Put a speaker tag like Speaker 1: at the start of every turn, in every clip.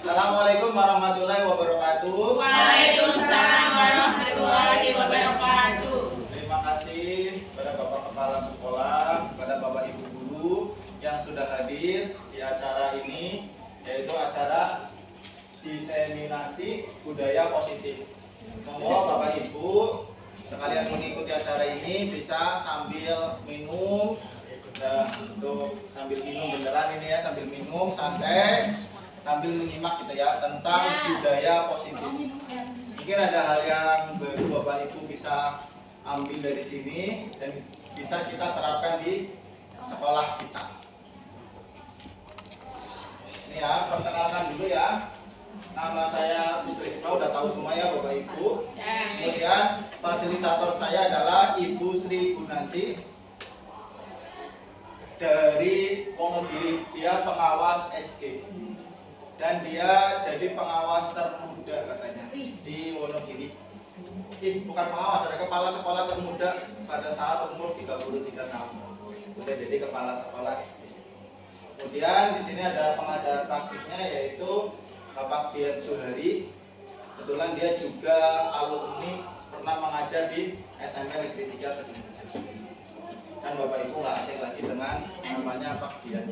Speaker 1: Assalamualaikum warahmatullahi wabarakatuh.
Speaker 2: Waalaikumsalam warahmatullahi wabarakatuh.
Speaker 1: Terima kasih kepada Bapak Kepala Sekolah, kepada Bapak Ibu Guru yang sudah hadir di acara ini, yaitu acara diseminasi budaya positif. Monggo Bapak Ibu sekalian mengikuti acara ini bisa sambil minum, untuk sambil minum beneran ini ya, sambil minum santai, sambil menyimak gitu ya tentang budaya positif. Mungkin ada hal yang baru Bapak Ibu bisa ambil dari sini dan bisa kita terapkan di sekolah kita. Ini ya, perkenalkan dulu ya. Nama saya Sutrisno, udah tahu semua ya Bapak Ibu. Kemudian fasilitator saya adalah Ibu Sri Gunanti dari Wonogiri. Dia pengawas SD dan dia jadi pengawas termuda katanya di Wonogiri. Bukan pengawas, ada kepala sekolah termuda pada saat umur 33 tahun. Udah jadi kepala sekolah SD. Kemudian di sini ada pengajar praktiknya yaitu Bapak Dian Suhari. Kebetulan dia juga alumni pernah mengajar di SMK Negeri 3 Kediri. Dan Bapak Ibu nggak asing lagi dengan namanya Pak Dian.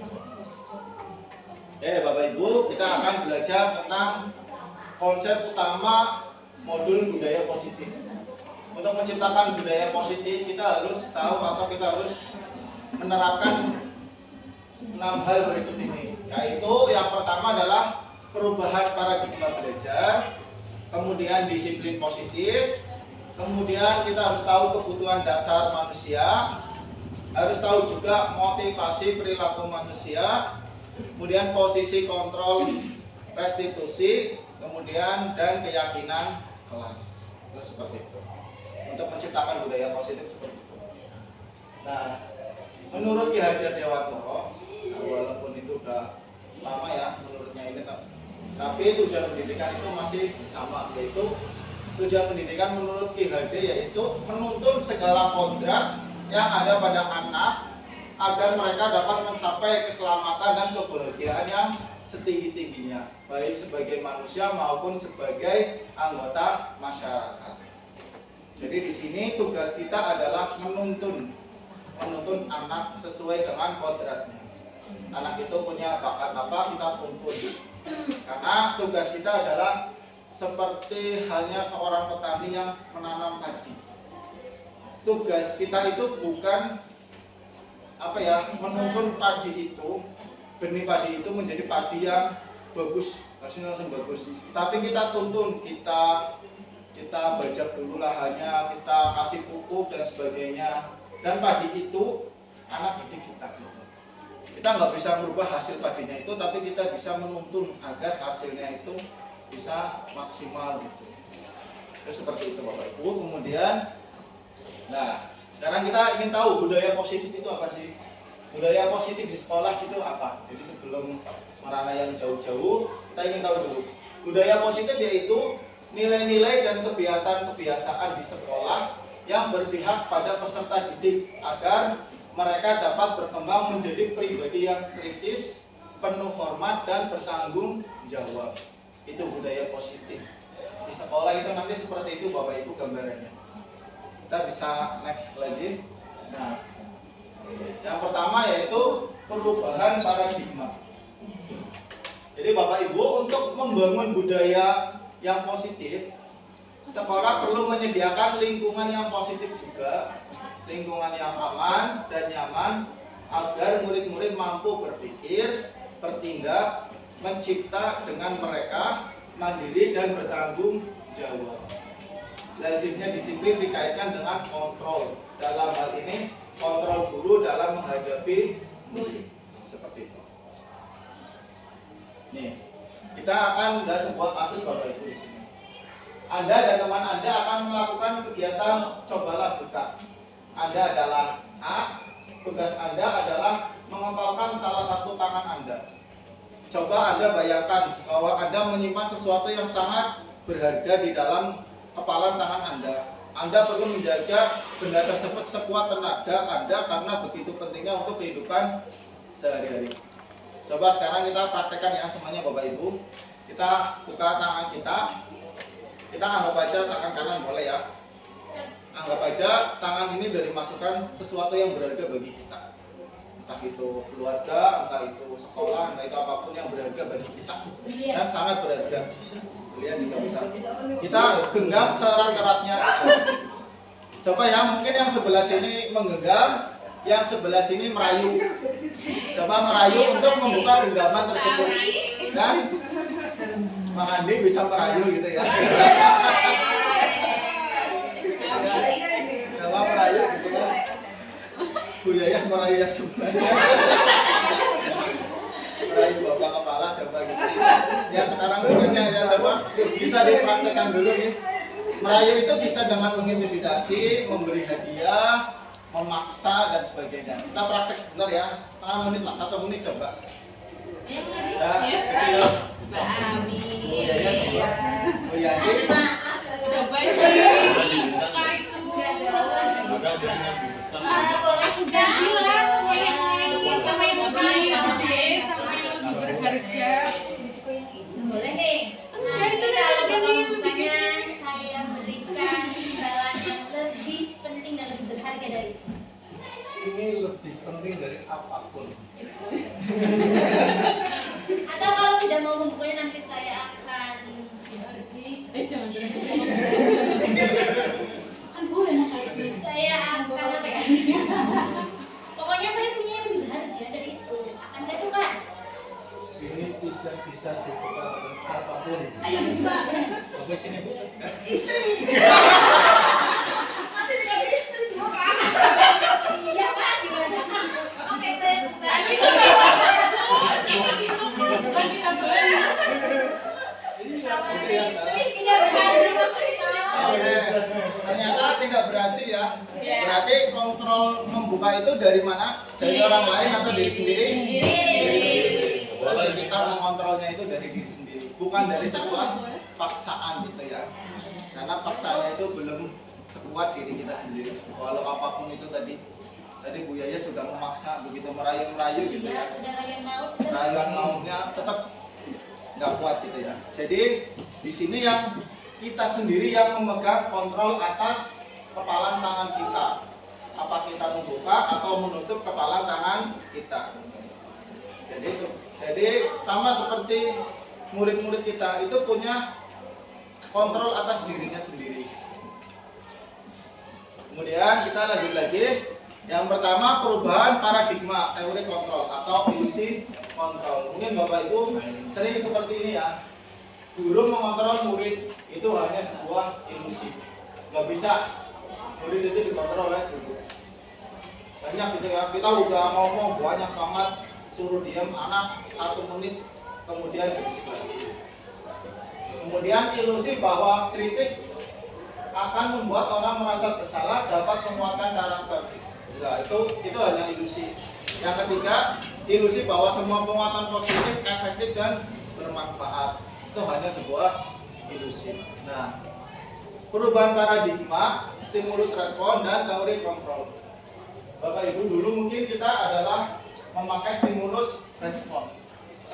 Speaker 1: Oke Bapak Ibu, kita akan belajar tentang konsep utama modul budaya positif. Untuk menciptakan budaya positif kita harus tahu atau kita harus menerapkan 6 hal berikut ini. Yaitu yang pertama adalah perubahan paradigma belajar, kemudian disiplin positif, kemudian kita harus tahu kebutuhan dasar manusia, harus tahu juga motivasi perilaku manusia, kemudian posisi kontrol restitusi, kemudian dan keyakinan kelas. Terus seperti itu. Untuk menciptakan budaya positif seperti itu. Nah, menurut Ki Hajar Dewantoro, walaupun itu udah lama ya menurutnya ini, tapi tujuan pendidikan itu masih sama, yaitu tujuan pendidikan menurut Ki HD yaitu menuntun segala kodrat yang ada pada anak agar mereka dapat mencapai keselamatan dan kebahagiaan yang setinggi-tingginya, baik sebagai manusia maupun sebagai anggota masyarakat. Jadi di sini tugas kita adalah menuntun anak sesuai dengan kodratnya. Anak itu punya bakat apa, kita tuntun. Karena tugas kita adalah seperti halnya seorang petani yang menanam padi. Tugas kita itu bukan menuntun padi itu, benih padi itu menjadi padi yang bagus, hasilnya langsung bagus. Tapi kita tuntun, kita bajak dulu lahannya, kita kasih pupuk dan sebagainya. Dan padi itu anak didik kita. Kita nggak bisa merubah hasil padinya itu, tapi kita bisa menuntun agar hasilnya itu bisa maksimal gitu. Terus seperti itu Bapak Ibu. Kemudian, nah sekarang kita ingin tahu budaya positif itu apa sih? Budaya positif di sekolah itu apa? Jadi sebelum merana yang jauh-jauh, kita ingin tahu dulu. Budaya positif yaitu nilai-nilai dan kebiasaan-kebiasaan di sekolah yang berpihak pada peserta didik agar mereka dapat berkembang menjadi pribadi yang kritis, penuh hormat dan bertanggung jawab. Itu budaya positif. Di sekolah itu nanti seperti itu Bapak Ibu gambarannya. Kita bisa next lagi. Nah, yang pertama yaitu perubahan paradigma. Jadi Bapak Ibu untuk membangun budaya yang positif, sekolah perlu menyediakan lingkungan yang positif juga, lingkungan yang aman dan nyaman agar murid-murid mampu berpikir, bertindak, mencipta dengan mereka, mandiri dan bertanggung jawab. Lazimnya disiplin dikaitkan dengan kontrol. Dalam hal ini kontrol guru dalam menghadapi murid. Seperti itu. Nih, kita akan ada sebuah kasus Bapak Ibu di sini. Anda dan teman Anda akan melakukan kegiatan cobalah buka. Anda adalah A, tugas Anda adalah mengepalkan salah satu tangan Anda. Coba Anda bayangkan bahwa Anda menyimpan sesuatu yang sangat berharga di dalam kepalan tangan Anda. Anda perlu menjaga benda tersebut sekuat tenaga Anda karena begitu pentingnya untuk kehidupan sehari-hari. Coba sekarang kita praktekkan ya semuanya Bapak Ibu. Kita buka tangan kita anggap aja tangan kanan boleh ya. Anggap aja tangan ini sudah dimasukkan sesuatu yang berharga bagi kita. Entah itu keluarga, entah itu sekolah, entah itu apapun yang berharga bagi kita. Dan sangat berharga. Lihat juga bisa. Kita genggam seerat-eratnya. Coba ya, mungkin yang sebelah sini menggenggam, yang sebelah sini merayu. Coba merayu untuk membuka genggaman tersebut. Dan Bang Andi bisa merayu gitu ya. Coba merayu gitu ya. Bu Yayas merayu yang sebenarnya. Merayu bapak kepala coba gitu. Ya sekarang tugasnya ya coba bisa dipraktekkan dulu nih. Merayu itu bisa dengan mengintimidasi, memberi hadiah, memaksa dan sebagainya. Kita praktek sebentar ya, setengah menit lah, 1 menit coba. Ya, spesial.
Speaker 2: Mbak Ami.
Speaker 1: Bu Yayas.
Speaker 2: Coba sih buka itu. Aku janji lah sama yang lain, sama yang lebih gede, sama yang lebih berharga.
Speaker 3: Boleh nih.
Speaker 2: Itu
Speaker 3: Kalau
Speaker 2: lebih
Speaker 3: bukannya saya berikan imbalan yang lebih penting dan lebih berharga dari itu.
Speaker 1: Ini lebih penting dari apapun.
Speaker 3: Atau kalau tidak mau membukanya nanti saya akan
Speaker 2: Jangan
Speaker 3: kan boleh saya akan apa ya? Pokoknya saya punya yang lebih berharga dari itu. Akan saya tukar.
Speaker 1: Ini tidak bisa ditukar dengan apapun.
Speaker 3: Ayo buka.
Speaker 1: Oke sini Bu.
Speaker 3: Nanti dikasih istri gimana? Iya Pak, gimana? Oke, saya buka. Tidak berhasil.
Speaker 1: Oke, ternyata tidak berhasil ya. Berarti kontrol membuka itu dari mana? Dari orang lain atau diri sendiri? Diri sendiri. Berarti kita mengontrolnya itu dari diri sendiri, bukan dari sebuah paksaan gitu ya. Karena paksaannya itu belum sekuat diri kita sendiri. Walau apapun itu tadi Bu Yaya juga memaksa begitu merayu-merayu gitu ya.
Speaker 3: Sudah rayuan maut.
Speaker 1: Rayuan mautnya tetap nggak kuat gitu ya. Jadi di sini yang kita sendiri yang memegang kontrol atas kepalan tangan kita. Apa kita membuka atau menutup kepalan tangan kita. Jadi itu. Jadi sama seperti murid-murid kita itu punya kontrol atas dirinya sendiri. Kemudian kita lanjut lagi. Yang pertama perubahan paradigma teori kontrol atau ilusi kontrol. Mungkin Bapak Ibu sering seperti ini ya. Guru mengontrol murid itu hanya sebuah ilusi. Gak bisa murid itu dikontrol oleh guru. Banyak gitu ya. Kita udah ngomong banyak banget, suruh diam anak 1 menit kemudian berisik lagi. Kemudian ilusi bahwa kritik akan membuat orang merasa bersalah, dapat menguatkan karakter. Enggak, itu hanya ilusi. Yang ketiga, ilusi bahwa semua penguatan positif, efektif dan bermanfaat. Itu hanya sebuah ilusi. Nah, perubahan paradigma, stimulus respon dan teori kontrol. Bapak Ibu dulu mungkin kita adalah memakai stimulus respon.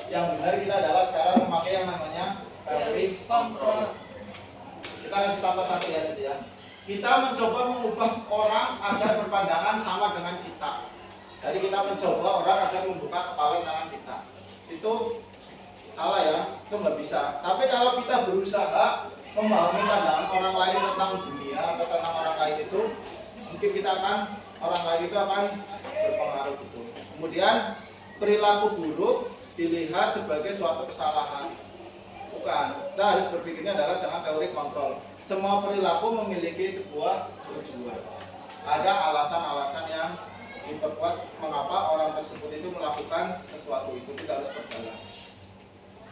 Speaker 1: Yang benar kita adalah sekarang memakai yang namanya teori kontrol. Kita kasih contoh satu ya gitu ya. Kita mencoba mengubah orang agar berpandangan sama dengan kita. Jadi kita mencoba orang agar membuka kepala tangan kita. Itu salah ya, itu nggak bisa. Tapi kalau kita berusaha memahami pandangan orang lain tentang dunia atau tentang orang lain itu, mungkin orang lain itu akan berpengaruh gitu. Kemudian perilaku buruk dilihat sebagai suatu kesalahan. Bukan, kita harus berpikirnya adalah dengan teori kontrol. Semua perilaku memiliki sebuah tujuan. Ada alasan-alasan yang diperkuat mengapa orang tersebut itu melakukan sesuatu itu. Kita harus berjalan.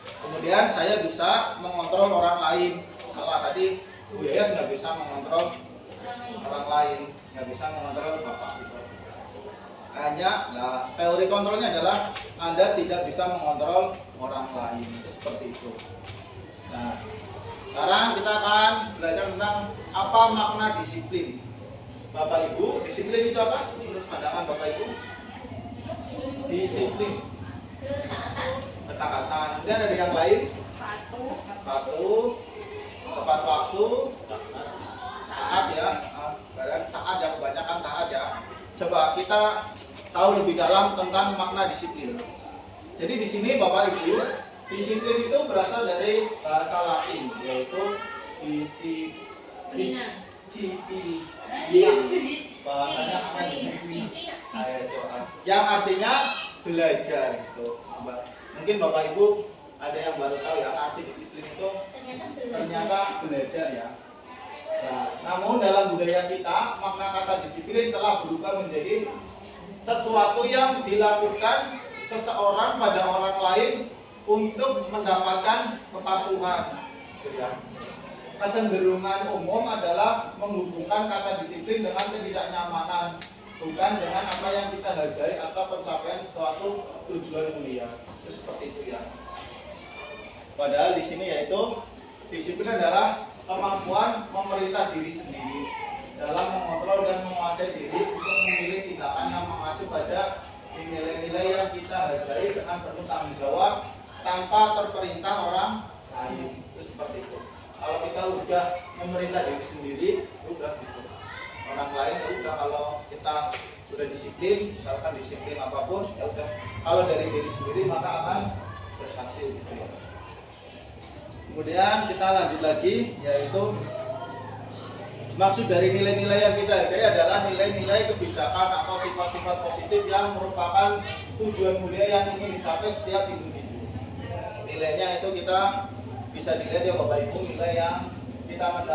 Speaker 1: Kemudian saya bisa mengontrol orang lain. Kalau tadi Bu Yayas nggak bisa mengontrol orang lain, nggak bisa mengontrol bapak gitu. Nah, teori kontrolnya adalah Anda tidak bisa mengontrol orang lain. Seperti itu. Nah, sekarang kita akan belajar tentang apa makna disiplin. Bapak Ibu, disiplin itu apa? Menurut pandangan Bapak Ibu? Disiplin. Ketangatan. Kemudian ada yang lain, patuh, tepat waktu, taat ya. Taat ya, kebanyakan taat ya. Coba kita tahu lebih dalam tentang makna disiplin. Jadi di sini Bapak Ibu, disiplin itu berasal dari bahasa Latin, yaitu disiplina. Bahasanya apa? Yang artinya belajar gitu. Mungkin Bapak Ibu ada yang baru tahu ya, arti disiplin itu ternyata belajar ya. Nah, namun dalam budaya kita makna kata disiplin telah berubah menjadi sesuatu yang dilakukan seseorang pada orang lain untuk mendapatkan kepatuhan. Kecenderungan umum adalah menghubungkan kata disiplin dengan ketidaknyamanan, bukan dengan apa yang kita hargai atau pencapaian sesuatu tujuan mulia. Itu seperti itu ya. Padahal di sini yaitu disiplin adalah kemampuan memerintah diri sendiri dalam mengontrol dan menguasai diri untuk memilih tindakan yang mengacu pada nilai-nilai yang kita hargai dengan penuh tanggung jawab tanpa terperintah orang lain. Itu seperti itu. Kalau kita udah memerintah diri sendiri, udah gitu. Orang lain ya udah, kalau kita udah disiplin, misalkan disiplin apapun, ya udah. Kalau dari diri sendiri maka akan berhasil gitu ya. Kemudian kita lanjut lagi, yaitu maksud dari nilai-nilai yang kita hargai adalah nilai-nilai kebijakan atau sifat-sifat positif yang merupakan tujuan mulia yang ingin dicapai setiap individu. Nilainya itu kita bisa dilihat ya Bapak Ibu, nilai yang kita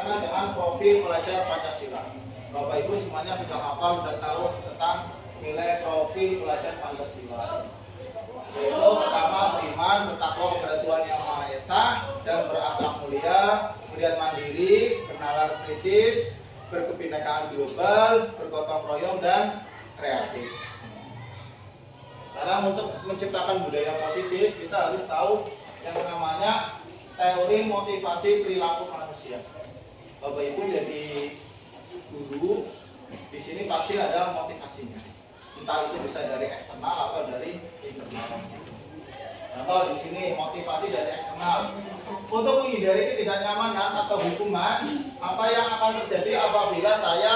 Speaker 1: kenal dengan profil pelajar Pancasila. Bapak Ibu semuanya sudah hafal, sudah tahu tentang nilai profil pelajar Pancasila. Yaitu pertama, beriman, bertakwa kepada Tuhan Yang Maha Esa dan berakhlak mulia, kemudian mandiri, bernalar kritis, berkebinekaan global, bergotong royong dan kreatif. Karena untuk menciptakan budaya positif kita harus tahu yang namanya teori motivasi perilaku manusia. Bapak Ibu jadi guru, di sini pasti ada motivasinya. Entah itu bisa dari eksternal atau dari internal. Contoh di sini motivasi dari eksternal. Untuk menghindari ketidaknyamanan atau hukuman, apa yang akan terjadi apabila saya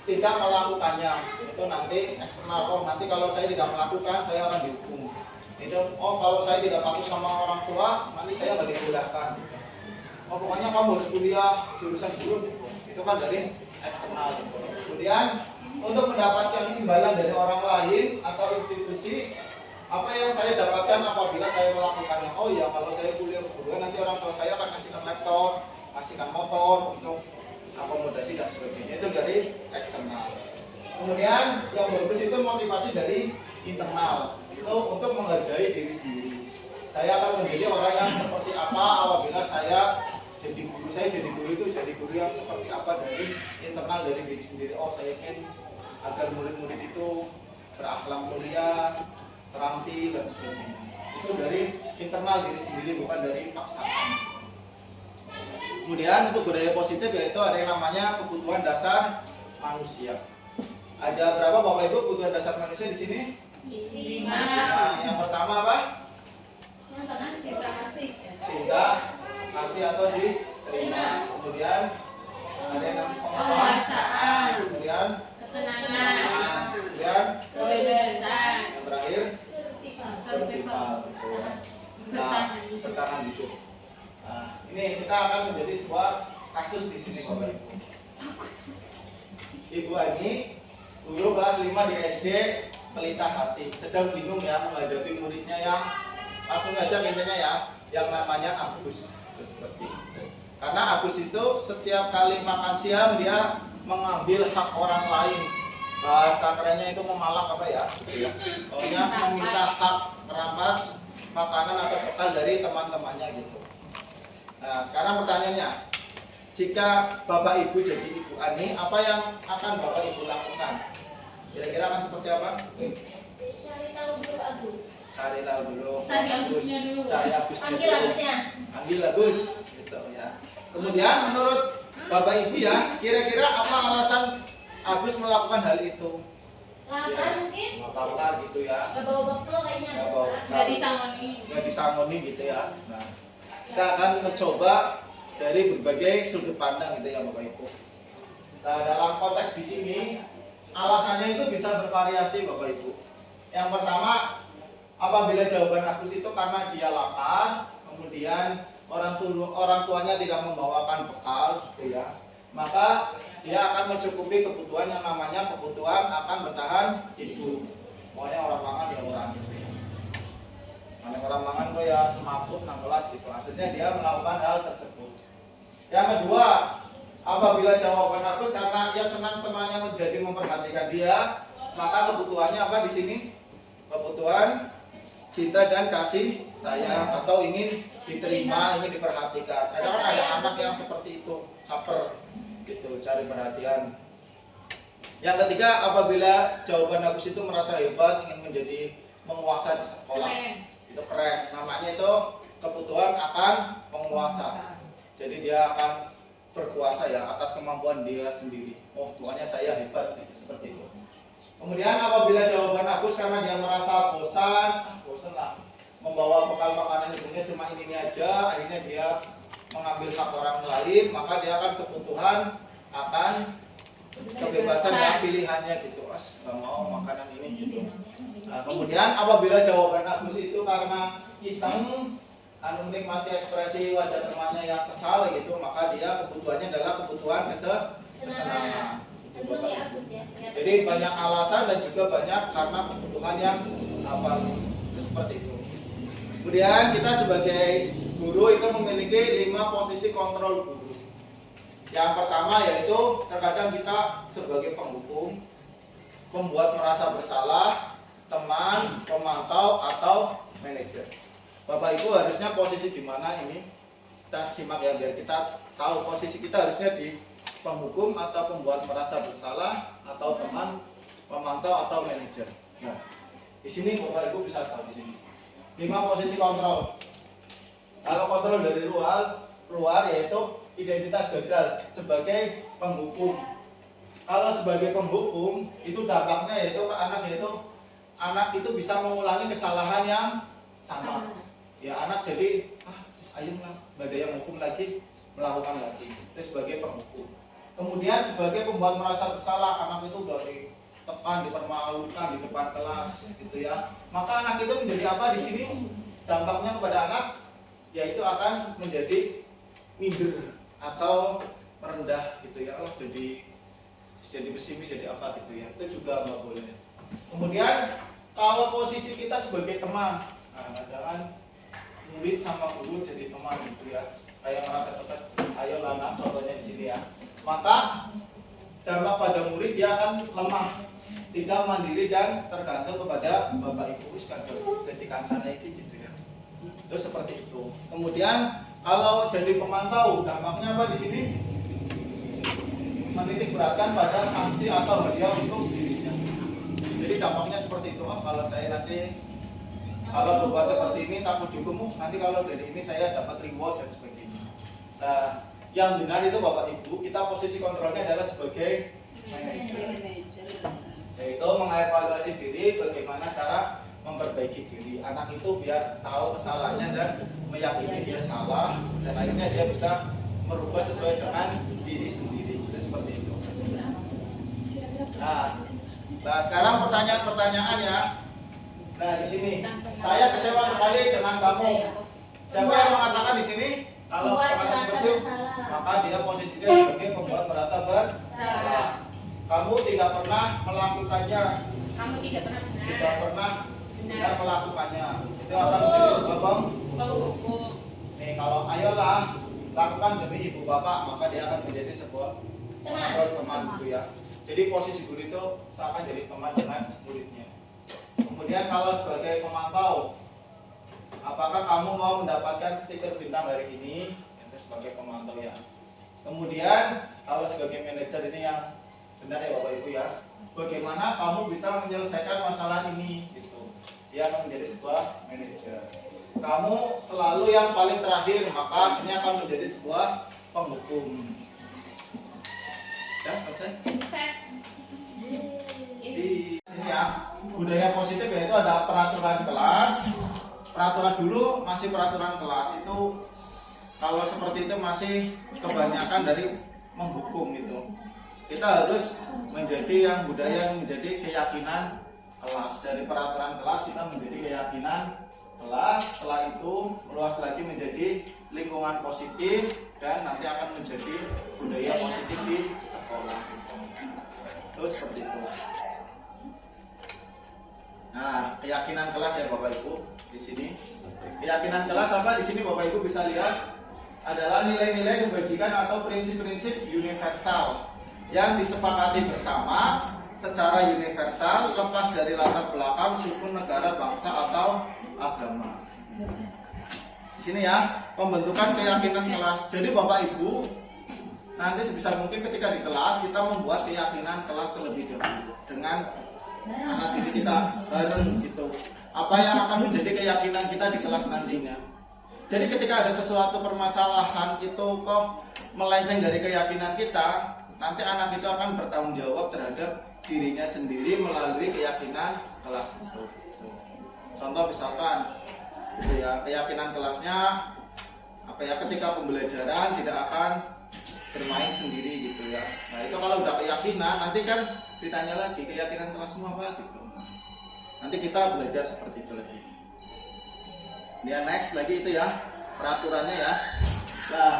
Speaker 1: tidak melakukannya? Itu nanti eksternal. Oh, nanti kalau saya tidak melakukan, saya akan dihukum. Itu, oh kalau saya tidak patuh sama orang tua, nanti saya nggak dikulahkan. Oh pokoknya kamu harus kuliah jurusan guru. Itu kan dari eksternal. Kemudian untuk mendapatkan imbalan dari orang lain atau institusi, apa yang saya dapatkan apabila saya melakukannya? Oh ya, kalau saya kuliah keguruan nanti orang tua saya akan kasihkan laptop, kasihkan motor untuk akomodasi dan sebagainya. Itu dari eksternal. Kemudian yang bagus itu motivasi dari internal, itu untuk menghargai diri sendiri. Saya akan menjadi orang yang seperti apa apabila saya jadi guru. Saya jadi guru itu jadi guru yang seperti apa dari internal, dari diri sendiri. Oh, saya ingin agar murid-murid itu berakhlak mulia, terampil dan sebagainya. Itu dari internal diri sendiri, bukan dari paksaan. Kemudian untuk budaya positif yaitu ada yang namanya kebutuhan dasar manusia. Ada berapa Bapak Ibu kebutuhan dasar manusia di sini?
Speaker 2: 5.
Speaker 1: Nah, yang pertama apa?
Speaker 3: Yang tengah cinta kasih.
Speaker 1: Cinta, kasih atau diterima. Kemudian ada yang namanya
Speaker 2: Penguasaan.
Speaker 1: Kemudian
Speaker 2: Kesenangan.
Speaker 1: kemudian
Speaker 2: Kebebasan.
Speaker 1: yang terakhir
Speaker 3: Survival.
Speaker 1: Nah, bertahan hidup. Nah, ini kita akan menjadi sebuah kasus di sini Bapak Ibu. Ibu Ani, guru kelas 5 di SD, pelita hati, sedang bingung ya menghadapi muridnya yang langsung aja intinya ya, yang namanya Agus. Seperti itu. Karena Agus itu setiap kali makan siang dia mengambil hak orang lain. Bahasa kerennya itu memalak apa ya? Pokoknya meminta hak, merampas makanan atau bekal dari teman-temannya gitu. Nah, sekarang pertanyaannya, jika Bapak Ibu jadi Ibu Ani, apa yang akan Bapak Ibu lakukan? Kira-kira akan seperti apa?
Speaker 3: Cari tahu dulu Agus.
Speaker 1: Cari tahu dulu.
Speaker 2: Cari Agusnya dulu.
Speaker 1: Cari Agusnya
Speaker 3: Panggil
Speaker 1: dulu.
Speaker 3: Agusnya.
Speaker 1: Panggil Agus, gitu ya. Kemudian menurut Bapak Ibu ya, kira-kira apa alasan Agus melakukan hal itu?
Speaker 3: Lapar mungkin?
Speaker 1: lapar gitu ya,
Speaker 3: Gak bawa bekal kayaknya.
Speaker 1: Nggak bawa.
Speaker 2: Nggak disangoni.
Speaker 1: nggak disangoni gitu ya. Nah, kita akan mencoba dari berbagai sudut pandang gitu ya Bapak Ibu. Nah, dalam konteks di sini alasannya itu bisa bervariasi Bapak Ibu. Yang pertama, apabila jawaban Agus itu karena dia lapar, kemudian orang tuanya tidak membawakan bekal gitu ya, maka dia akan mencukupi kebutuhan yang namanya kebutuhan akan bertahan hidup. Pokoknya orang mangan ya orang gitu ya. Mana orang mangan kok ya semaput 16 gitu. Akhirnya dia melakukan hal tersebut. Yang kedua, apabila jawaban Agus karena dia senang temannya menjadi memperhatikan dia, maka kebutuhannya apa di sini? Kebutuhan cinta dan kasih sayang atau ingin diterima, ingin diperhatikan. Kadang kan ada anak yang seperti itu, caper gitu, cari perhatian. Yang ketiga, apabila jawaban Agus itu merasa hebat, ingin menjadi menguasai di sekolah, itu keren. Namanya itu kebutuhan akan penguasa. Jadi dia akan berkuasa ya atas kemampuan dia sendiri. Oh, pokoknya saya hebat, seperti itu. Kemudian apabila jawaban Agus karena dia merasa bosan lah membawa bekal makanan ibunya cuma ini aja, akhirnya dia mengambil hak orang lain, maka dia akan kebutuhan akan kebebasan dan pilihannya gitu. Nggak mau makanan ini gitu. Nah, kemudian apabila jawaban Agus itu karena iseng menikmati ekspresi wajah temannya yang kesal gitu, maka dia kebutuhannya adalah kebutuhan kesenangan.
Speaker 3: Senang ya Agus ya.
Speaker 1: Jadi banyak alasan dan juga banyak karena kebutuhan yang seperti itu. Kemudian kita sebagai guru itu memiliki 5 posisi kontrol guru. Yang pertama yaitu terkadang kita sebagai penghukum, membuat merasa bersalah, teman, pemantau atau manajer. Bapak Ibu harusnya posisi di mana ini? Kita simak ya biar kita tahu posisi kita harusnya di penghukum atau pembuat merasa bersalah atau teman, pemantau atau manajer. Nah, di sini Bapak Ibu bisa tahu di sini. 5 posisi kontrol. Kalau kontrol dari luar yaitu identitas gagal sebagai penghukum. Kalau sebagai penghukum itu dampaknya yaitu ke anak itu bisa mengulangi kesalahan yang sama. Ya anak jadi ayam lah, badai yang hukum lagi melakukan lagi. Itu sebagai penghukum. Kemudian sebagai pembuat merasa bersalah, anak itu udah ditekan, dipermalukan di depan kelas gitu ya. Maka anak itu menjadi apa di sini? Dampaknya kepada anak yaitu akan menjadi minder atau merendah gitu ya. Oh, jadi pesimis, jadi apa gitu ya. Itu juga nggak boleh. Kemudian kalau posisi kita sebagai teman, jangan murid sama guru jadi teman gitu ya. Kayak merasa dekat, ayo anak contohnya di sini ya. Maka dampak pada murid dia akan lemah, tidak mandiri dan tergantung kepada bapak ibu jadi kancana gitu ya. Itu seperti itu. Kemudian kalau jadi pemantau dampaknya apa di sini? Menitik beratkan pada sanksi atau hadiah untuk dirinya. Jadi dampaknya seperti itu. Kalau saya nanti kalau berbuat seperti ini takut dihukum, nanti kalau dari ini saya dapat reward dan sebagainya. Nah, yang benar itu Bapak Ibu, kita posisi kontrolnya adalah sebagai manajer, yaitu mengevaluasi diri, bagaimana cara memperbaiki diri. Anak itu biar tahu kesalahannya dan meyakini dia salah, dan akhirnya dia bisa merubah sesuai dengan diri sendiri. Itu seperti itu. Nah sekarang pertanyaan-pertanyaan ya. Nah di sini saya kecewa sekali dengan kamu. Siapa yang mengatakan di sini? Kalau kata seperti itu, maka dia posisinya sebagai pembuat merasa bersalah. Kamu tidak pernah melakukannya.
Speaker 2: Kamu tidak pernah
Speaker 1: Benar melakukannya. Itu akan menjadi sebuah
Speaker 2: hukum.
Speaker 1: Nih kalau ayolah lakukan demi ibu bapak, maka dia akan menjadi sebuah teman gitu ya. Jadi posisi guru itu seakan jadi teman dengan muridnya. Kemudian kalau sebagai pemantau, apakah kamu mau mendapatkan stiker bintang hari ini? Itu sebagai pemantau ya. Kemudian kalau sebagai manajer ini yang benar ya Bapak Ibu ya. Bagaimana kamu bisa menyelesaikan masalah ini gitu. Dia akan menjadi sebuah manajer. Kamu selalu yang paling terakhir, maka ini akan menjadi sebuah penghukum. Ya, selesai?
Speaker 2: Ini
Speaker 1: Di sini ya, budaya positif yaitu ada peraturan kelas. Peraturan dulu masih peraturan kelas itu kalau seperti itu masih kebanyakan dari menghukum gitu. Kita harus menjadi yang budaya yang menjadi keyakinan kelas. Dari peraturan kelas kita menjadi keyakinan kelas. Setelah itu meluas lagi menjadi lingkungan positif dan nanti akan menjadi budaya positif di sekolah. Terus seperti itu. Nah, keyakinan kelas ya Bapak Ibu di sini. Keyakinan kelas apa di sini Bapak Ibu bisa lihat adalah nilai-nilai kebajikan atau prinsip-prinsip universal yang disepakati bersama secara universal lepas dari latar belakang suku, negara, bangsa atau agama. Di sini ya, pembentukan keyakinan kelas. Jadi Bapak Ibu nanti sebisa mungkin ketika di kelas kita membuat keyakinan kelas terlebih dahulu dengan anak didik kita bareng gitu. Apa yang akan menjadi keyakinan kita di kelas nantinya. Jadi ketika ada sesuatu permasalahan itu kok melenceng dari keyakinan kita, nanti anak itu akan bertanggung jawab terhadap dirinya sendiri melalui keyakinan kelas itu. Contoh misalkan gitu ya, keyakinan kelasnya apa ya, ketika pembelajaran tidak akan bermain sendiri gitu ya. Nah itu kalau udah keyakinan nanti kan ditanya lagi keyakinan kelasmu apa gitu. Nanti kita belajar seperti itu lagi. Ya next lagi itu ya peraturannya ya. Nah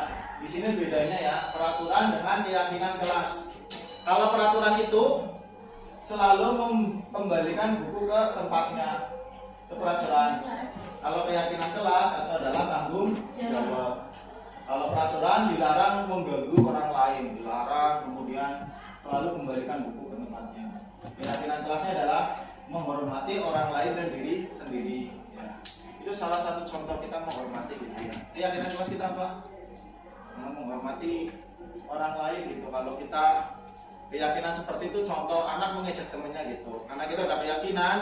Speaker 1: di sini bedanya ya peraturan dengan keyakinan kelas. Kalau peraturan itu selalu mengembalikan buku ke tempatnya, itu peraturan. Kalau keyakinan kelas itu adalah tanggung jawab. Kalau peraturan dilarang mengganggu orang lain, dilarang kemudian selalu kembalikan buku ke tempatnya. Keyakinan kelasnya adalah menghormati orang lain dan diri sendiri. Ya. Itu salah satu contoh kita menghormati gitu ya. Keyakinan kelas kita apa? Menghormati orang lain gitu. Kalau kita keyakinan seperti itu, contoh anak mengejek temannya gitu. Karena kita udah keyakinan,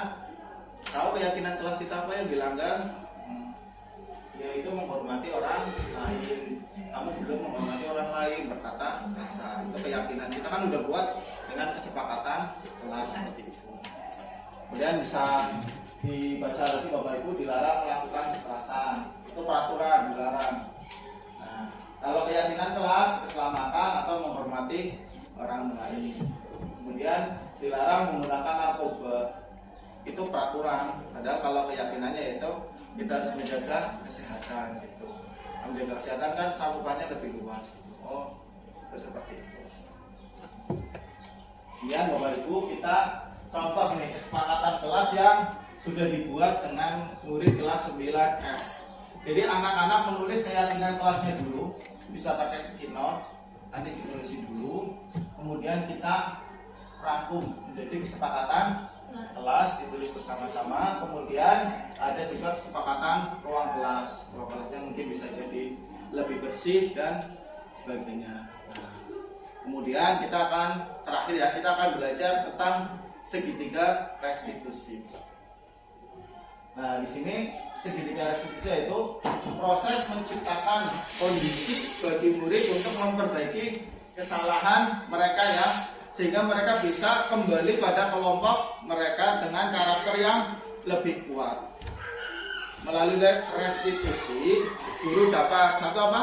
Speaker 1: tahu keyakinan kelas kita apa yang dilanggar, yaitu menghormati orang lain. Kamu belum menghormati orang lain, berkata kasar. Itu keyakinan kita kan udah buat dengan kesepakatan kelas seperti itu. Kemudian bisa dibaca lagi Bapak Ibu, dilarang melakukan kekerasan. Itu peraturan dilarang. Nah, kalau keyakinan kelas keselamatan atau menghormati orang lain. Kemudian dilarang menggunakan narkoba. Itu peraturan. Padahal kalau keyakinannya itu kita harus menjaga kesehatan gitu. Menjaga kesehatan kan cakupannya lebih luas. Oh, itu seperti itu. Kemudian Bapak Ibu kita contoh nih kesepakatan kelas yang sudah dibuat dengan murid kelas 9F. Jadi anak-anak menulis keyakinan kelasnya dulu, bisa pakai sticky note, nanti ditulisin dulu, kemudian kita rangkum menjadi kesepakatan kelas, ditulis bersama-sama, kemudian ada juga kesepakatan ruang kelas. Ruang kelasnya mungkin bisa jadi lebih bersih dan sebagainya. Nah, kemudian kita akan terakhir ya, kita akan belajar tentang segitiga restitusi. Nah, di sini segitiga restitusi yaitu proses menciptakan kondisi bagi murid untuk memperbaiki kesalahan mereka ya, sehingga mereka bisa kembali pada kelompok mereka dengan karakter yang lebih kuat. Melalui restitusi, guru dapat satu apa?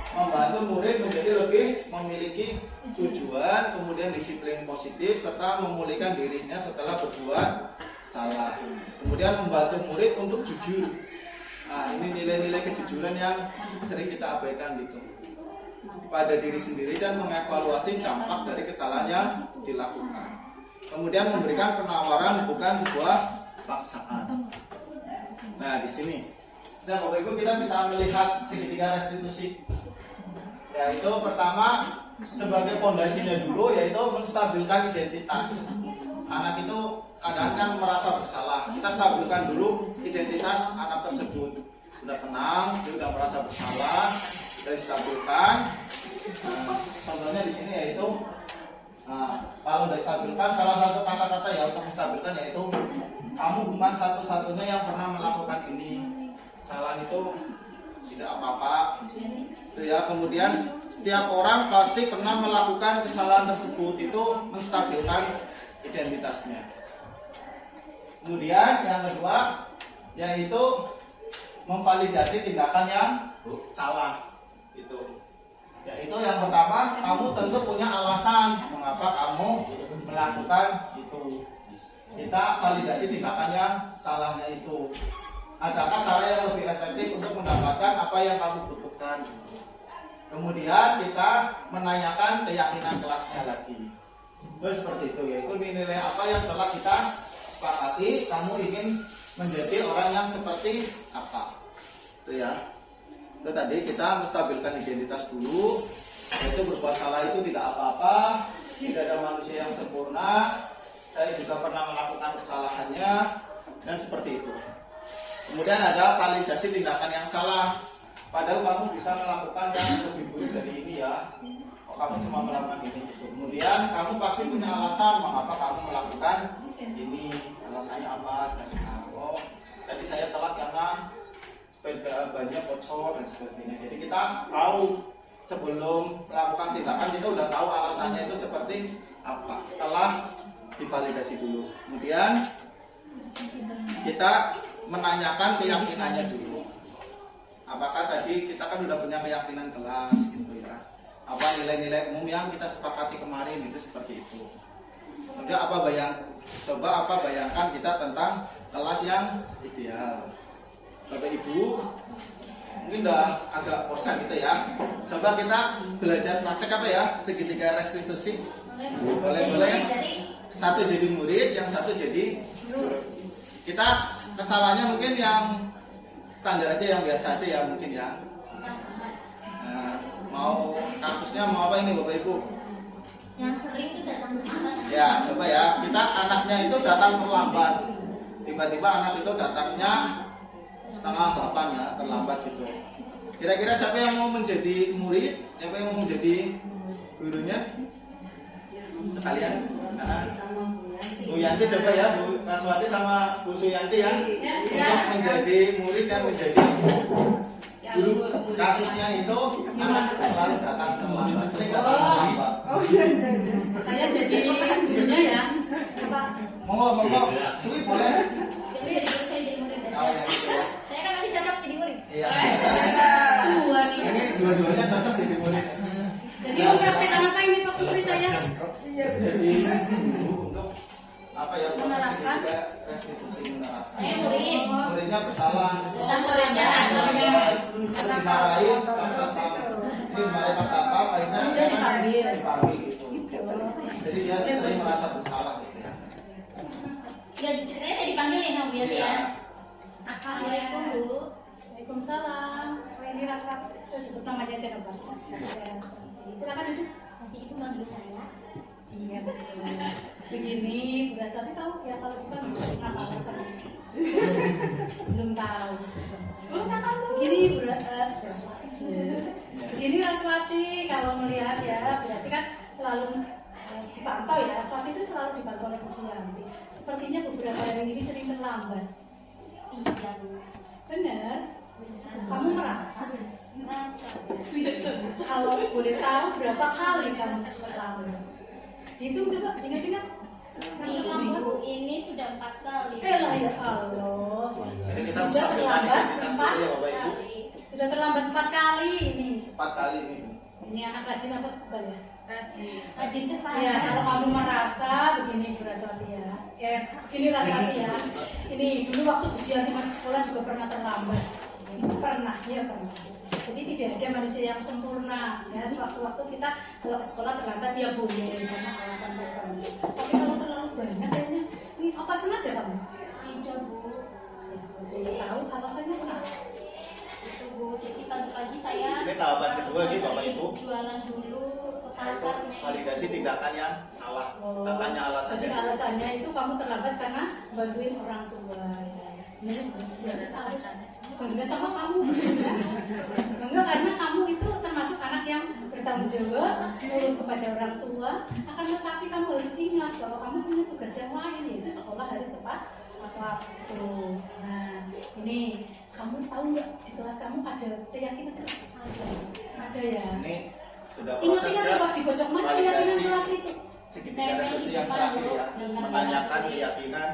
Speaker 1: Membantu murid menjadi lebih memiliki tujuan, kemudian disiplin positif, serta memulihkan dirinya setelah berbuat salah. Kemudian membantu murid untuk jujur. Nah, ini nilai-nilai kejujuran yang sering kita abaikan gitu pada diri sendiri dan mengevaluasi dampak dari kesalahan yang dilakukan. Kemudian memberikan penawaran bukan sebuah paksaan. Nah, di sini, nah Bapak Ibu kita bisa melihat segitiga restitusi. Yaitu pertama sebagai pondasinya dulu yaitu menstabilkan identitas. Anak itu kadang kan merasa bersalah. Kita stabilkan dulu identitas anak tersebut. Sudah tenang, dia sudah merasa bersalah, sudah distabilkan. Nah, contohnya di sini yaitu, kalau sudah distabilkan, salah satu kata-kata yang harus menstabilkan yaitu kamu bukan satu-satunya yang pernah melakukan ini. Kesalahan itu tidak apa-apa. Itu ya. Kemudian setiap orang pasti pernah melakukan kesalahan tersebut. Itu menstabilkan identitasnya. Kemudian yang kedua yaitu memvalidasi tindakan yang salah. Yaitu yang pertama, kamu tentu punya alasan mengapa kamu melakukan itu. Kita validasi tindakan yang salahnya itu. Adakah cara yang lebih efektif untuk mendapatkan apa yang kamu butuhkan? Kemudian kita menanyakan keyakinan kelasnya lagi. Terus seperti itu, yaitu nilai apa yang telah kita sepakati, kamu ingin menjadi orang yang seperti apa. Itu ya. Itu tadi kita menstabilkan identitas dulu, yaitu berbuat salah itu tidak apa-apa, tidak ada manusia yang sempurna. Saya juga pernah melakukan kesalahannya dan seperti itu. Kemudian ada validasi tindakan yang salah. Padahal kamu bisa melakukan yang lebih buruk dari ini ya. Kok kamu cuma melakukan ini gitu. Kemudian kamu pasti punya alasan mengapa kamu melakukan ini. Alasannya apa? Kasih tahu. Tadi saya telat karena sepeda banyak bocor dan sebagainya. Jadi kita tahu sebelum melakukan tindakan kita udah tahu alasannya itu seperti apa. Setelah divalidasi dulu. Kemudian kita menanyakan keyakinannya dulu. Apakah tadi kita kan udah punya keyakinan kelas gitu ya. Apa nilai-nilai umum yang kita sepakati kemarin itu seperti itu. Kemudian apa bayangkan kita tentang kelas yang ideal. Bapak Ibu mungkin udah agak bosan gitu ya. Coba kita belajar praktek apa ya? Segitiga restitusi. Boleh. Satu jadi murid, yang satu jadi guru. Kita kesalahannya mungkin yang standar aja, yang biasa aja ya mungkin ya. Nah, mau kasusnya mau apa ini Bapak Ibu?
Speaker 3: Yang sering itu datang terlambat.
Speaker 1: Ya, coba ya. Kita anaknya itu datang terlambat. Tiba-tiba anak itu datangnya 7:30 ya, terlambat gitu. Kira-kira siapa yang mau menjadi murid? Siapa yang mau menjadi gurunya? Sekalian. Nah, Bu Yanti coba ya, Bu Raswati sama Bu Suyanti ya, untuk menjadi murid dan menjadi guru. Kasusnya itu anak selalu datang terlambat, sering datang terlambat.
Speaker 2: Saya jadi gurunya ya. Apa?
Speaker 1: Monggo, Sui boleh.
Speaker 3: Jadi saya jadi murid.
Speaker 1: Oh ya gitu ya.
Speaker 3: Saya kan masih cocok jadi murid.
Speaker 1: Iya.
Speaker 2: Dua nih.
Speaker 1: Ini dua-duanya cocok jadi murid.
Speaker 2: Jadi mempraktekkan apa ini Pak Putri saya?
Speaker 1: Jadi untuk apa ya proses ini juga restitusi menerapkan.
Speaker 3: Saya murid.
Speaker 1: Muridnya bersalah.
Speaker 3: Datang terlambat.
Speaker 1: Terus dimarahin, paksa sama. Ini dimarahin paksa apa? Akhirnya dia dipanggil gitu. Jadi dia sering merasa bersalah gitu ya.
Speaker 3: Ya ceritanya saya dipanggil nih sama Biati ya. Assalamualaikum Bu.
Speaker 2: Waalaikumsalam. Ini rasa saya sebut namanya aja Pak. Silakan duduk.
Speaker 3: Nanti Ibu manggil saya.
Speaker 2: Iya betul. Begini, Bu Raswati tahu ya kalau bukan apa alasannya? Belum tahu.
Speaker 3: Enggak tahu.
Speaker 2: Begini Bu Raswati. Begini Raswati, kalau melihat ya berarti kan selalu dipantau ya. Raswati itu selalu dipantau oleh Bu Suyanti. Sepertinya beberapa hari ini sering terlambat.
Speaker 3: Iya Bu.
Speaker 2: Benar? Kamu merasa?
Speaker 3: Merasa.
Speaker 2: Kalau boleh tahu berapa kali kamu terlambat? Hitung coba, ingat-ingat.
Speaker 3: Minggu ini sudah 4 kali.
Speaker 2: Lah ya Allah.
Speaker 1: Jadi kita
Speaker 2: Sudah
Speaker 1: menstabilkan
Speaker 2: terlambat
Speaker 1: identitas
Speaker 2: 4
Speaker 1: dulu ya Bapak Ibu.
Speaker 2: Sudah terlambat 4 kali ini.
Speaker 1: 4 kali ini.
Speaker 2: Ini anak rajin apa bukan ya?
Speaker 3: Rajin tepat.
Speaker 2: Ya, kalau kamu merasa begini Bu Raswati ya. Ya, begini Raswati ya. Ini dulu waktu Bu Suyanti masih sekolah juga pernah terlambat. Pernah. Jadi tidak ada manusia yang sempurna. Ya, sewaktu-waktu kita kalau ke sekolah terlambat ya boleh karena alasan tertentu. Tapi kalau terlalu banyak kayaknya ini apa sengaja kamu?
Speaker 3: Tidak Bu.
Speaker 2: Boleh tahu alasannya kenapa?
Speaker 3: Itu Bu. Jadi pagi-pagi saya.
Speaker 1: Ini tahapan kedua nih Bapak Ibu.
Speaker 3: Jualan dulu ke pasar nih.
Speaker 1: Validasi tindakan yang salah. Kita tanya alasannya.
Speaker 2: Jadi alasannya itu kamu terlambat karena bantuin orang tua. Ini siapa salah? Bangga sama kamu. Bangga karena kamu itu termasuk anak yang bertanggung jawab, nurut kepada orang tua. Akan tetapi kamu harus ingat bahwa kamu punya tugas yang lain, yaitu sekolah harus tepat waktu. Nah, ini kamu tahu nggak di kelas kamu ada keyakinan kelas? Ada ya.
Speaker 1: Ini sudah
Speaker 2: Ingat-ingat
Speaker 1: prosesnya
Speaker 2: coba di pojok mana keyakinan kelas itu?
Speaker 1: segitiga resolusi yang terakhir ya, menanyakan keyakinan.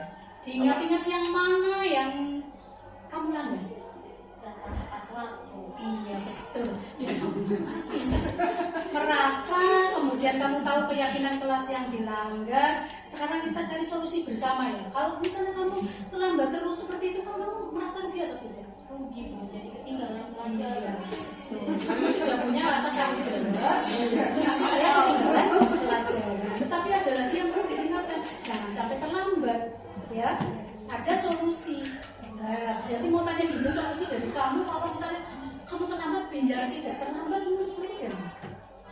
Speaker 2: Diingat-ingat yang mana yang kamu langgar?
Speaker 3: tepat waktu.
Speaker 2: Iya betul. Jadi kamu merasa, kemudian kamu tahu keyakinan kelas yang dilanggar. Sekarang kita cari solusi bersama ya. Kalau misalnya kamu terlambat terus seperti itu, kan kamu merasa rugi atau tidak? Rugi, jadi ketinggalan pelajaran. Kamu sudah punya rasa tanggung jawab. Saya ketinggalan pelajaran. Tetapi ada lagi yang perlu diingatkan, jangan sampai terlambat. Ya, ada solusi. Nah, jadi mau tanya dulu solusi dari kamu. Kalau misalnya kamu terlambat, biar tidak terlambat menurutmu ya?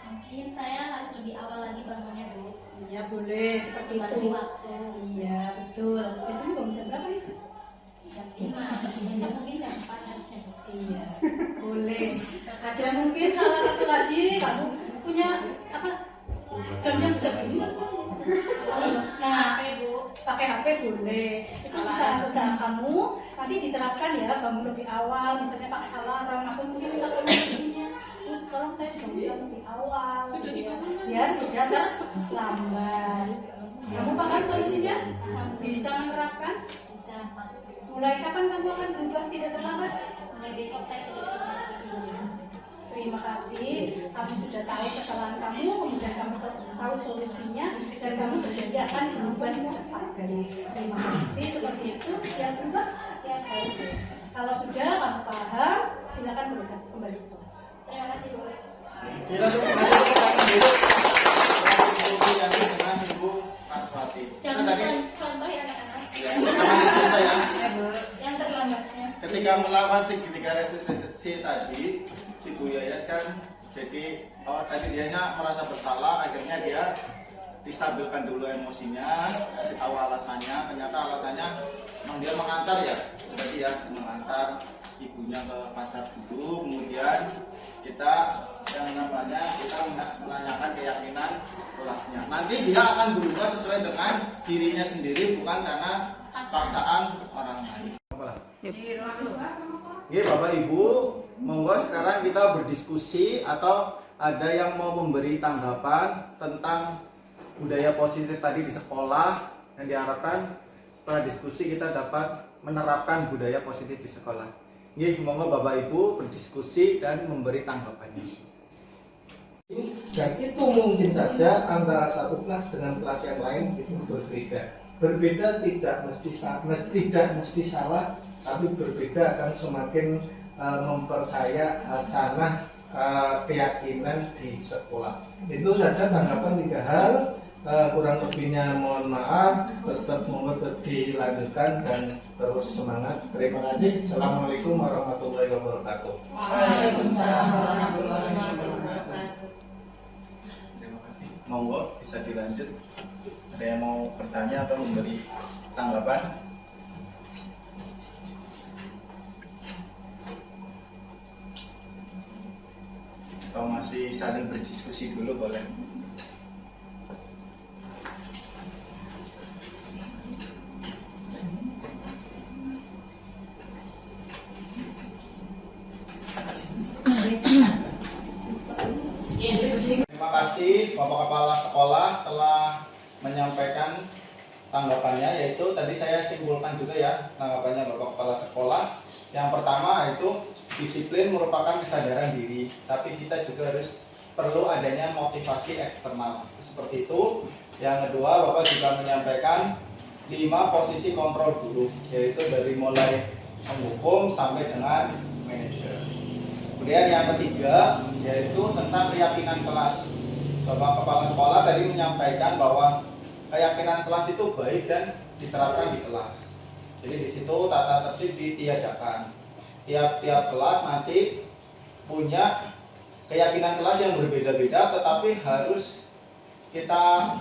Speaker 3: Mungkin saya harus lebih awal lagi bangunnya, Bu.
Speaker 2: Iya boleh seperti itu.
Speaker 3: Bagi waktu.
Speaker 2: Iya betul. Biasanya bangun jam berapa nih?
Speaker 3: Jam 5. Besok mungkin jam 4 harusnya, Bu.
Speaker 2: Iya boleh. Ada mungkin salah satu lagi kamu punya apa? Jamnya bisa begini? Nah, pakai HP boleh. Itu usaha kamu nanti diterapkan ya, bangun lebih awal, misalnya pakai alarm atau mungkin minta tolongnya. Terus tolong saya bangun lebih awal, ya, biar tidak terlambat. Kamu paham solusinya? Bisa menerapkan?
Speaker 3: Bisa.
Speaker 2: Mulai kapan kamu akan berubah tidak terlambat?
Speaker 3: Mulai besok saya tidak susah lagi.
Speaker 2: Terima kasih, kamu sudah tahu kesalahan kamu, kemudian kamu tahu solusinya, dan kamu berjanji akan berubah cepat. Terima kasih, seperti itu. Siap berubah? Siap berubah. Kalau sudah kamu paham, silakan berubah kembali ke kelas.
Speaker 3: Terima kasih, Bu.
Speaker 1: Kita masih kita dulu. Yang dengan Ibu Kaswati.
Speaker 3: Jangan
Speaker 1: tadi
Speaker 3: contoh ya anak-anak.
Speaker 1: ya, jangan dicontoh ya.
Speaker 3: Yang terlambatnya.
Speaker 1: Ketika melakukan segitiga restitusi tadi, si Bu Yayas kan jadi tadi dianya merasa bersalah, akhirnya dia distabilkan dulu emosinya, kasih tahu alasannya. Ternyata alasannya memang dia mengantar ya, berarti ya mengantar ibunya ke pasar dulu. Kemudian kita menanyakan keyakinan kelasnya. Nanti dia akan berubah sesuai dengan dirinya sendiri, bukan karena paksaan orang lain. Oke, Bapak Ibu, monggo sekarang kita berdiskusi atau ada yang mau memberi tanggapan tentang budaya positif tadi di sekolah, yang diharapkan setelah diskusi kita dapat menerapkan budaya positif di sekolah. Oke, monggo Bapak Ibu berdiskusi dan memberi tanggapannya.
Speaker 4: Dan itu mungkin saja antara satu kelas dengan kelas yang lain itu berbeda. Berbeda tidak mesti salah, tapi berbeda akan semakin memperkaya sanah keyakinan di sekolah. Itu saja tanggapan 3 hal. Kurang lebihnya mohon maaf, tetap dilanjutkan dan terus semangat. Terima kasih. Assalamualaikum warahmatullahi wabarakatuh.
Speaker 2: Waalaikumsalam warahmatullahi wabarakatuh.
Speaker 1: Terima kasih. Monggo bisa dilanjut. Ada yang mau bertanya atau memberi tanggapan? Atau masih saling berdiskusi dulu boleh? Terima kasih Bapak Kepala Sekolah telah menyampaikan tanggapannya, yaitu tadi saya simpulkan juga ya tanggapannya Bapak Kepala Sekolah. Yang pertama yaitu disiplin merupakan kesadaran diri, tapi kita juga harus perlu adanya motivasi eksternal. Seperti itu. Yang kedua, Bapak juga menyampaikan 5 posisi kontrol guru, yaitu dari mulai penghukum sampai dengan manajer. Kemudian yang ketiga yaitu tentang keyakinan kelas. Bapak Kepala Sekolah tadi menyampaikan bahwa keyakinan kelas itu baik dan diterapkan di kelas. Jadi di situ tata tertib ditiadakan. Tiap-tiap kelas nanti punya keyakinan kelas yang berbeda-beda, tetapi harus kita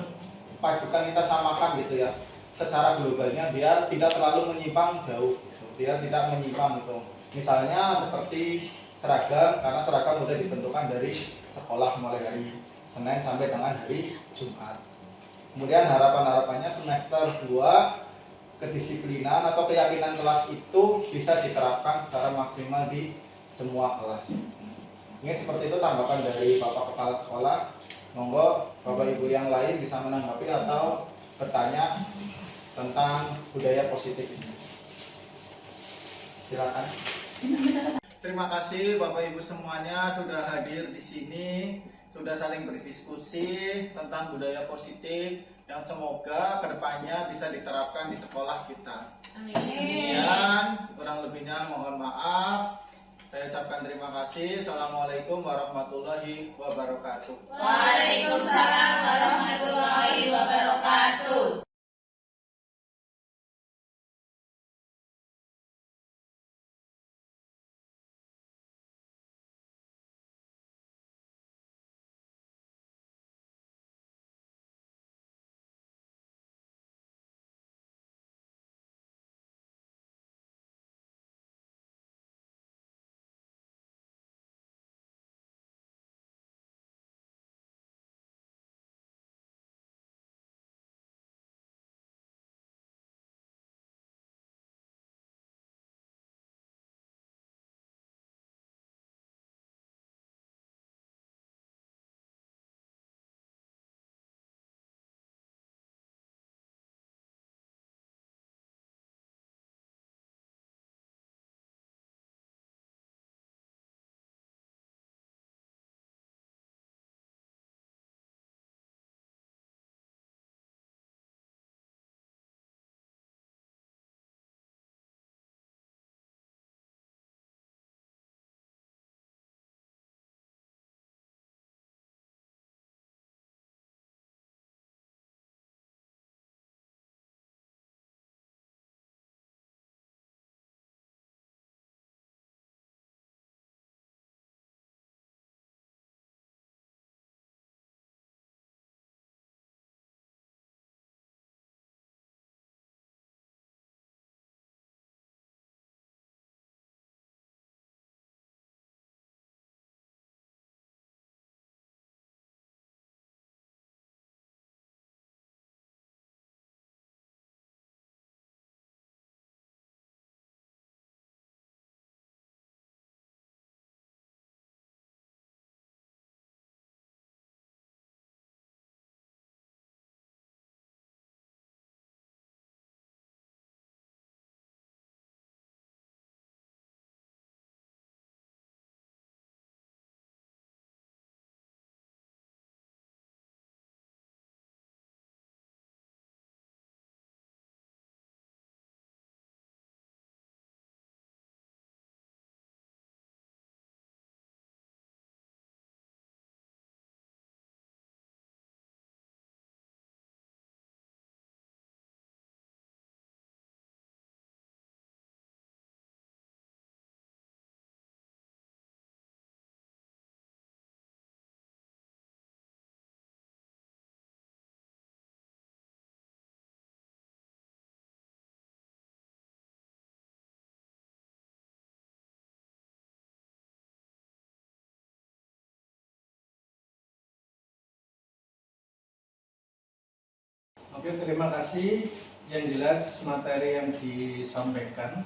Speaker 1: padukan, kita samakan gitu ya, secara globalnya biar tidak terlalu menyimpang jauh, gitu. Biar tidak menyimpang gitu. Misalnya seperti seragam, karena seragam sudah ditentukan dari sekolah mulai hari Senin sampai dengan hari Jumat. Kemudian harapannya semester 2 kedisiplinan atau keyakinan kelas itu bisa diterapkan secara maksimal di semua kelas. Ini seperti itu tanggapan dari Bapak Kepala Sekolah. Monggo Bapak Ibu yang lain bisa menanggapi atau bertanya tentang budaya positif ini. Silakan. Terima kasih Bapak Ibu semuanya sudah hadir di sini, sudah saling berdiskusi tentang budaya positif yang semoga kedepannya bisa diterapkan di sekolah kita. Kemudian kurang lebihnya mohon maaf. Saya ucapkan terima kasih. Assalamualaikum warahmatullahi wabarakatuh.
Speaker 3: Waalaikumsalam warahmatullahi wabarakatuh.
Speaker 4: Oke, terima kasih. Yang jelas materi yang disampaikan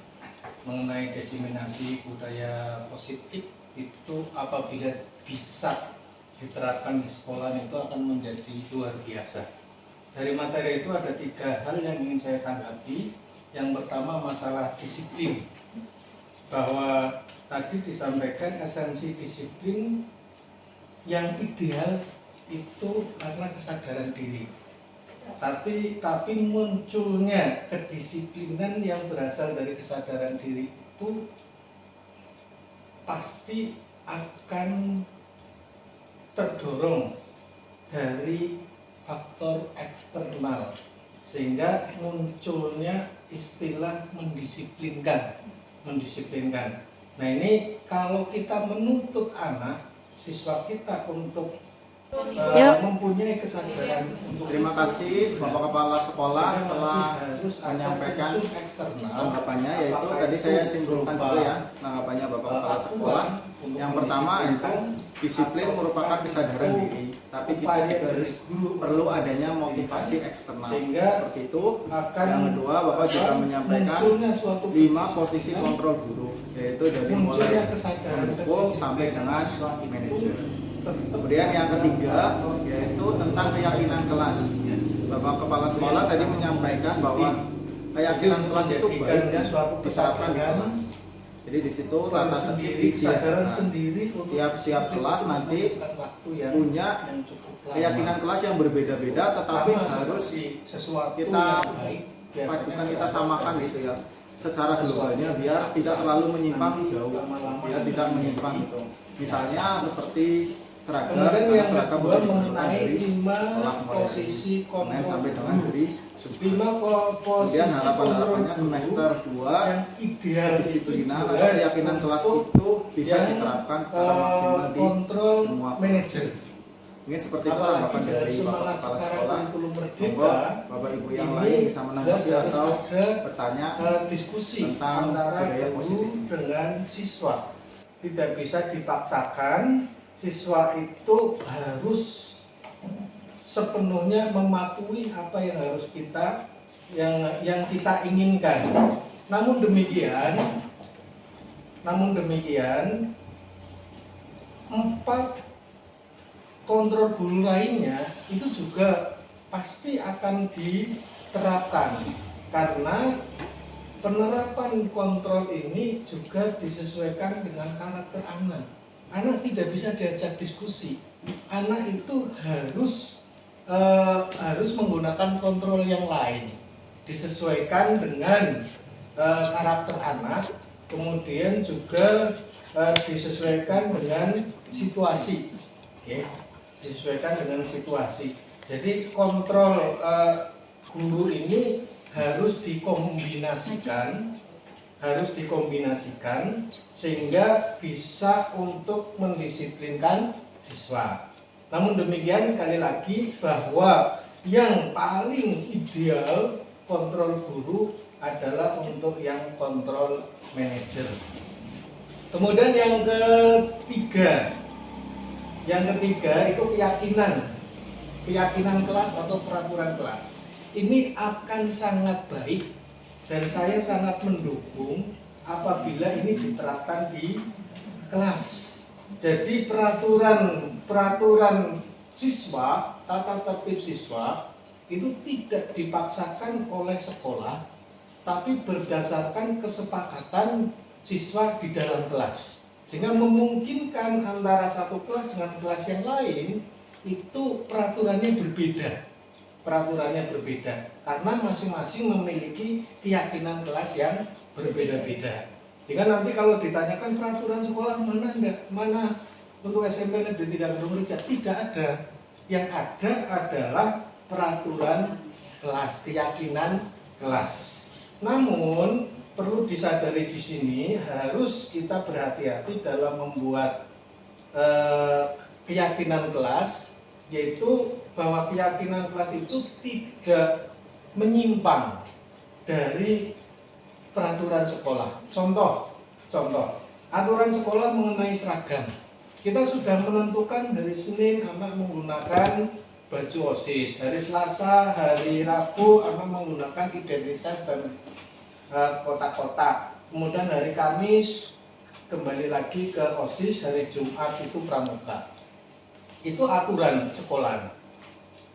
Speaker 4: mengenai diseminasi budaya positif itu apabila bisa diterapkan di sekolah itu akan menjadi luar biasa. Dari materi itu ada 3 hal yang ingin saya tanggapi. Yang pertama masalah disiplin, bahwa tadi disampaikan esensi disiplin yang ideal itu karena kesadaran diri. Tapi munculnya kedisiplinan yang berasal dari kesadaran diri itu pasti akan terdorong dari faktor eksternal, sehingga munculnya istilah mendisiplinkan. Nah, ini kalau kita menuntut anak siswa kita untuk mempunyai kesadaran.
Speaker 1: Terima kasih Bapak Kepala Sekolah telah menyampaikan tanggapannya, yaitu tadi saya simpulkan juga ya tanggapannya Bapak Kepala Sekolah. Yang pertama itu disiplin merupakan kesadaran diri, tapi kita juga harus perlu adanya motivasi eksternal seperti itu. Yang kedua Bapak juga menyampaikan 5 posisi kontrol guru, yaitu dari mulai mendukung sampai dengan manajer. Kemudian yang ketiga yaitu tentang keyakinan kelas. Bapak Kepala Sekolah tadi menyampaikan bahwa keyakinan kelas itu baik dan diterapkan di kelas. Jadi di situ tata tertib
Speaker 4: kesadaran sendiri untuk
Speaker 1: tiap kelas nanti
Speaker 4: waktu yang
Speaker 1: punya
Speaker 4: cukup lama.
Speaker 1: keyakinan kelas yang berbeda-beda, tetapi
Speaker 4: Sama
Speaker 1: harus
Speaker 4: seperti sesuatu
Speaker 1: kita
Speaker 4: yang baik, biasanya
Speaker 1: padukan, kita samakan gitu ya secara globalnya biar tidak terlalu menyimpang jauh, biar tidak menyimpang gitu. Misalnya seperti seragam,
Speaker 4: Kemudian
Speaker 1: karena
Speaker 4: yang
Speaker 1: seragam
Speaker 4: kedua
Speaker 1: udah ditentukan
Speaker 4: mengenai
Speaker 1: dari
Speaker 4: 5
Speaker 1: sekolah mulai dari
Speaker 4: posisi
Speaker 1: Senin
Speaker 4: kontrol
Speaker 1: sampai dengan hari Jumat.
Speaker 4: 5 posisi
Speaker 1: Kemudian harapannya
Speaker 4: kontrol
Speaker 1: semester 2
Speaker 4: yang ideal
Speaker 1: kedisiplinan
Speaker 4: itu
Speaker 1: atau
Speaker 4: jelas
Speaker 1: keyakinan kelas
Speaker 4: untuk
Speaker 1: itu bisa
Speaker 4: yang,
Speaker 1: diterapkan secara maksimal di
Speaker 4: kontrol
Speaker 1: semua kelas.
Speaker 4: manajer.
Speaker 1: Mungkin seperti itu
Speaker 4: Apalagi
Speaker 1: tanggapan dari Bapak
Speaker 4: semangat
Speaker 1: Kepala
Speaker 4: sekarang
Speaker 1: Sekolah.
Speaker 4: kurikulum
Speaker 1: Monggo
Speaker 4: merdeka,
Speaker 1: Bapak Ibu yang
Speaker 4: ini
Speaker 1: lain bisa menanggapi
Speaker 4: jelas harus
Speaker 1: atau
Speaker 4: ada
Speaker 1: bertanya
Speaker 4: diskusi
Speaker 1: tentang
Speaker 4: antara
Speaker 1: budaya
Speaker 4: guru
Speaker 1: positif.
Speaker 4: dengan siswa. Tidak bisa dipaksakan, siswa itu harus sepenuhnya mematuhi apa yang harus kita yang kita inginkan. Namun demikian 4 kontrol guru lainnya itu juga pasti akan diterapkan karena penerapan kontrol ini juga disesuaikan dengan karakter anak. Anak tidak bisa diajak diskusi. Anak itu harus menggunakan kontrol yang lain, disesuaikan dengan karakter anak, kemudian juga disesuaikan dengan situasi. Oke. Disesuaikan dengan situasi. Jadi kontrol guru ini harus dikombinasikan sehingga bisa untuk mendisiplinkan siswa. Namun demikian sekali lagi bahwa yang paling ideal kontrol guru adalah untuk yang kontrol manajer. Kemudian yang ketiga itu keyakinan kelas atau peraturan kelas. Ini akan sangat baik dan saya sangat mendukung apabila ini diterapkan di kelas. Jadi peraturan siswa, tata tertib siswa itu tidak dipaksakan oleh sekolah, tapi berdasarkan kesepakatan siswa di dalam kelas. Sehingga memungkinkan antara satu kelas dengan kelas yang lain itu peraturannya berbeda karena masing-masing memiliki keyakinan kelas yang berbeda-beda. Sehingga nanti kalau ditanyakan peraturan sekolah mana untuk SMP Negeri 3 Kedung-Reja, tidak ada. Yang ada adalah peraturan kelas, keyakinan kelas. Namun perlu disadari di sini harus kita berhati-hati dalam membuat keyakinan kelas, yaitu bahwa keyakinan kelas itu tidak menyimpang dari peraturan sekolah. Contoh, aturan sekolah mengenai seragam. Kita sudah menentukan hari Senin anak menggunakan baju OSIS, hari Selasa, hari Rabu anak menggunakan identitas dan kotak-kotak. Kemudian hari Kamis kembali lagi ke OSIS, hari Jumat itu pramuka. Itu aturan sekolah.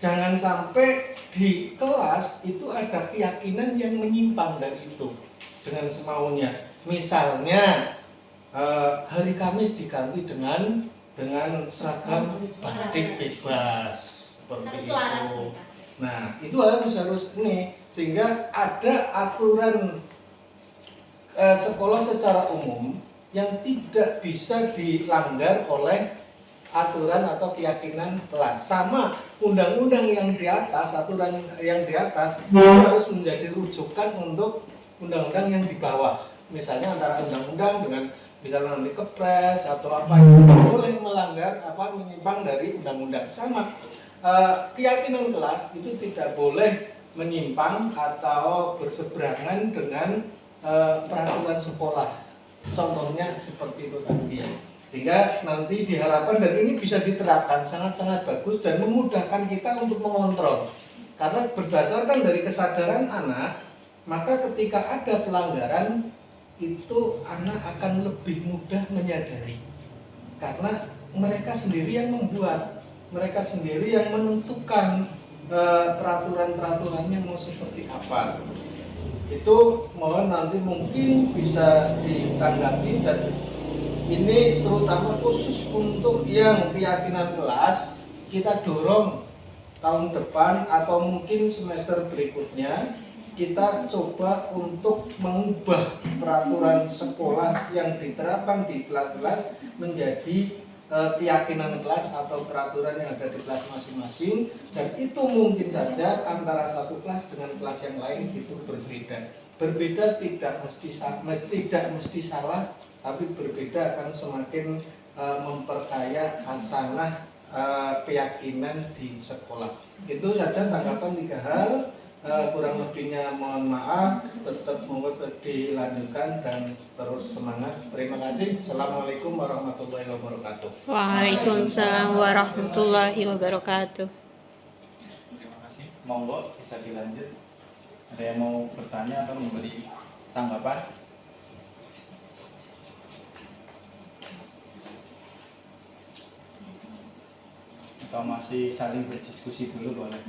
Speaker 4: Jangan sampai di kelas itu ada keyakinan yang menyimpang dari itu dengan semaunya. Misalnya hari Kamis diganti dengan seragam batik bebas seperti itu. Nah, itu harus ini sehingga ada aturan sekolah secara umum yang tidak bisa dilanggar oleh aturan atau keyakinan kelas. Sama undang-undang yang di atas, aturan yang di atas harus menjadi rujukan untuk undang-undang yang di bawah. Misalnya antara undang-undang dengan misalnya nanti kepres atau apa itu boleh melanggar menyimpang dari undang-undang. Sama keyakinan kelas itu tidak boleh menyimpang atau berseberangan dengan peraturan sekolah. Contohnya seperti itu tadi ya. Sehingga nanti diharapkan dan ini bisa diterapkan sangat-sangat bagus dan memudahkan kita untuk mengontrol. Karena berdasarkan dari kesadaran anak, maka ketika ada pelanggaran itu anak akan lebih mudah menyadari. karena mereka sendiri yang membuat, mereka sendiri yang menentukan peraturan-peraturannya mau seperti apa. Itu mohon nanti mungkin bisa ditanggapi, dan ini terutama khusus untuk yang keyakinan kelas kita dorong tahun depan atau mungkin semester berikutnya kita coba untuk mengubah peraturan sekolah yang diterapkan di kelas-kelas menjadi keyakinan kelas atau peraturan yang ada di kelas masing-masing, dan itu mungkin saja antara satu kelas dengan kelas yang lain itu berbeda. Berbeda tidak mesti salah, tapi berbeda akan semakin memperkaya hasanah keyakinan di sekolah. Itu saja tanggapan 3 hal. Kurang lebihnya mohon maaf, tetap mau dilanjutkan dan terus semangat. Terima kasih. Assalamualaikum warahmatullahi wabarakatuh.
Speaker 5: Waalaikumsalam warahmatullahi wabarakatuh.
Speaker 1: Terima kasih. Monggo bisa dilanjut. Ada yang mau bertanya atau memberi tanggapan? Atau masih saling berdiskusi dulu boleh?